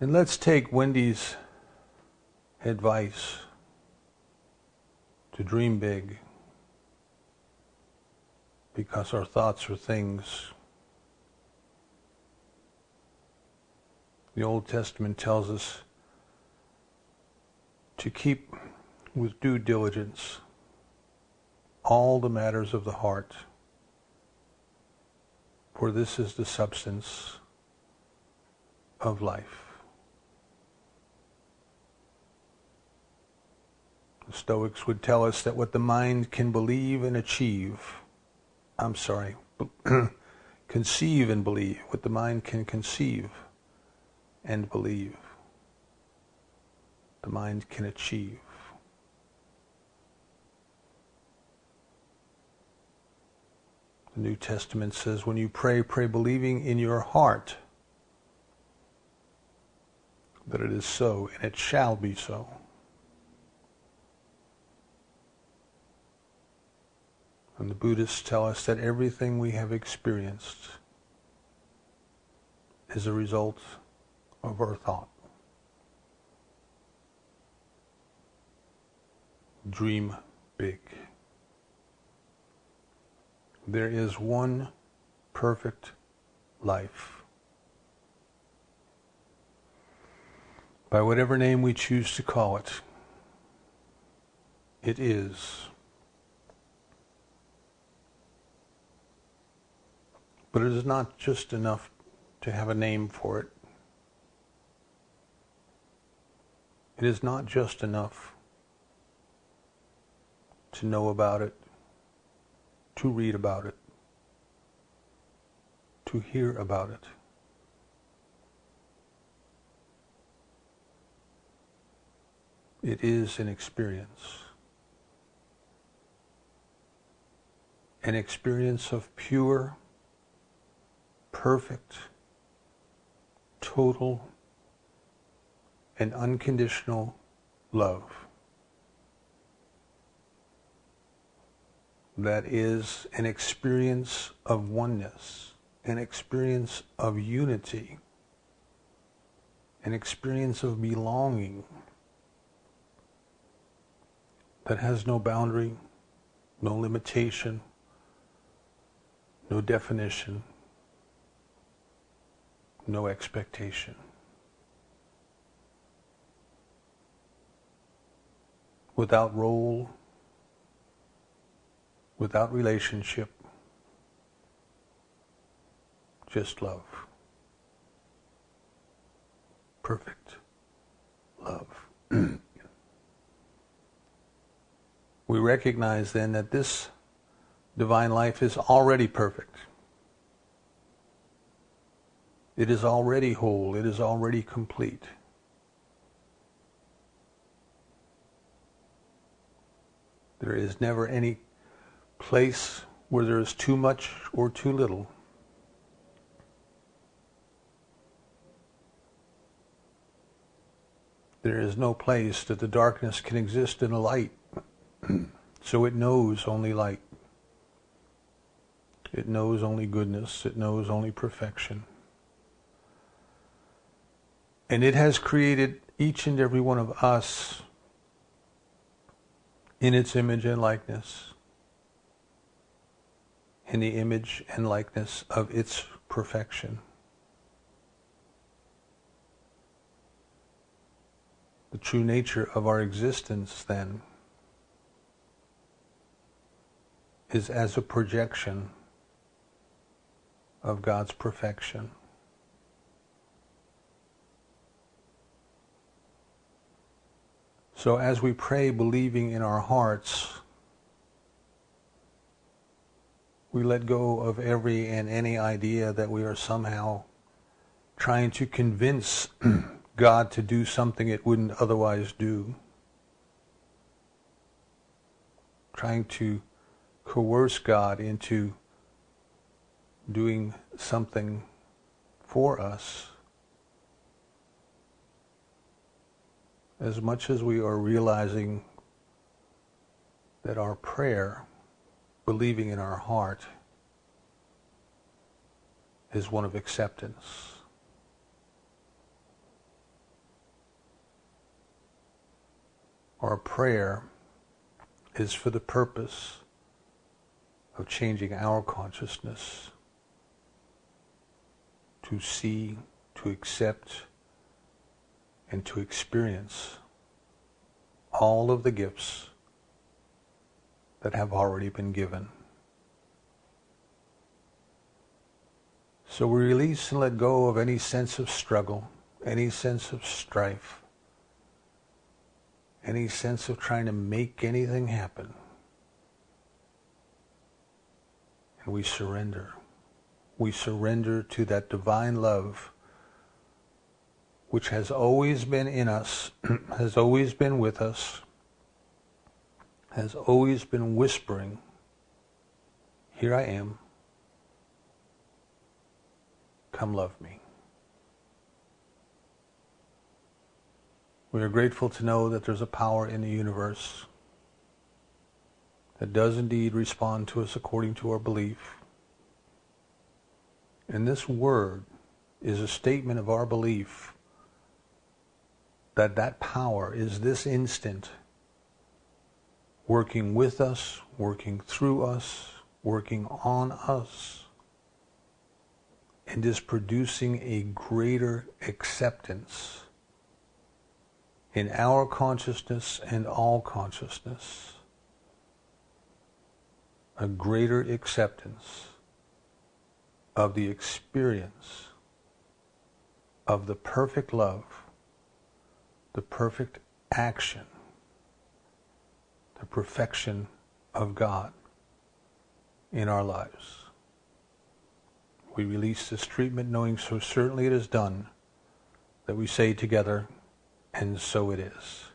And let's take Wendy's advice to dream big, because our thoughts are things. The Old Testament tells us to keep with due diligence all the matters of the heart, for this is the substance of life. The Stoics would tell us that what the mind can believe and conceive and believe, what the mind can conceive and believe, the mind can achieve. The New Testament says, when you pray, pray believing in your heart that it is so, and it shall be so. And the Buddhists tell us that everything we have experienced is a result of our thought. Dream big. There is one perfect life. By whatever name we choose to call it, it is. But it is not just enough to have a name for it. It is not just enough to know about it, to read about it, to hear about it. It is an experience of pure, perfect, total, and unconditional love. That is an experience of oneness, an experience of unity, an experience of belonging that has no boundary, no limitation, no definition, no expectation. Without role, without relationship, just love. Perfect love. We recognize then that this divine life is already perfect. It is already whole. It is already complete. There is never any place where there is too much or too little. There is no place that the darkness can exist in the light. So it knows only light. It knows only goodness. It knows only perfection. And it has created each and every one of us in its image and likeness, in the image and likeness of its perfection. The true nature of our existence, then, is as a projection of God's perfection. So as we pray believing in our hearts, we let go of every and any idea that we are somehow trying to convince God to do something it wouldn't otherwise do, trying to coerce God into doing something for us. As much as we are realizing that our prayer, believing in our heart, is one of acceptance. Our prayer is for the purpose of changing our consciousness to see, to accept, and to experience all of the gifts that have already been given. So we release and let go of any sense of struggle, any sense of strife, any sense of trying to make anything happen. And we surrender. We surrender to that divine love which has always been in us, has always been with us, has always been whispering, "Here I am. Come love me." We are grateful to know that there's a power in the universe that does indeed respond to us according to our belief. And this word is a statement of our belief that that power is this instant working with us, working through us, working on us, and is producing a greater acceptance in our consciousness and all consciousness. A greater acceptance of the experience of the perfect love, the perfect action, the perfection of God in our lives. We release this treatment knowing so certainly it is done that we say together, "And so it is."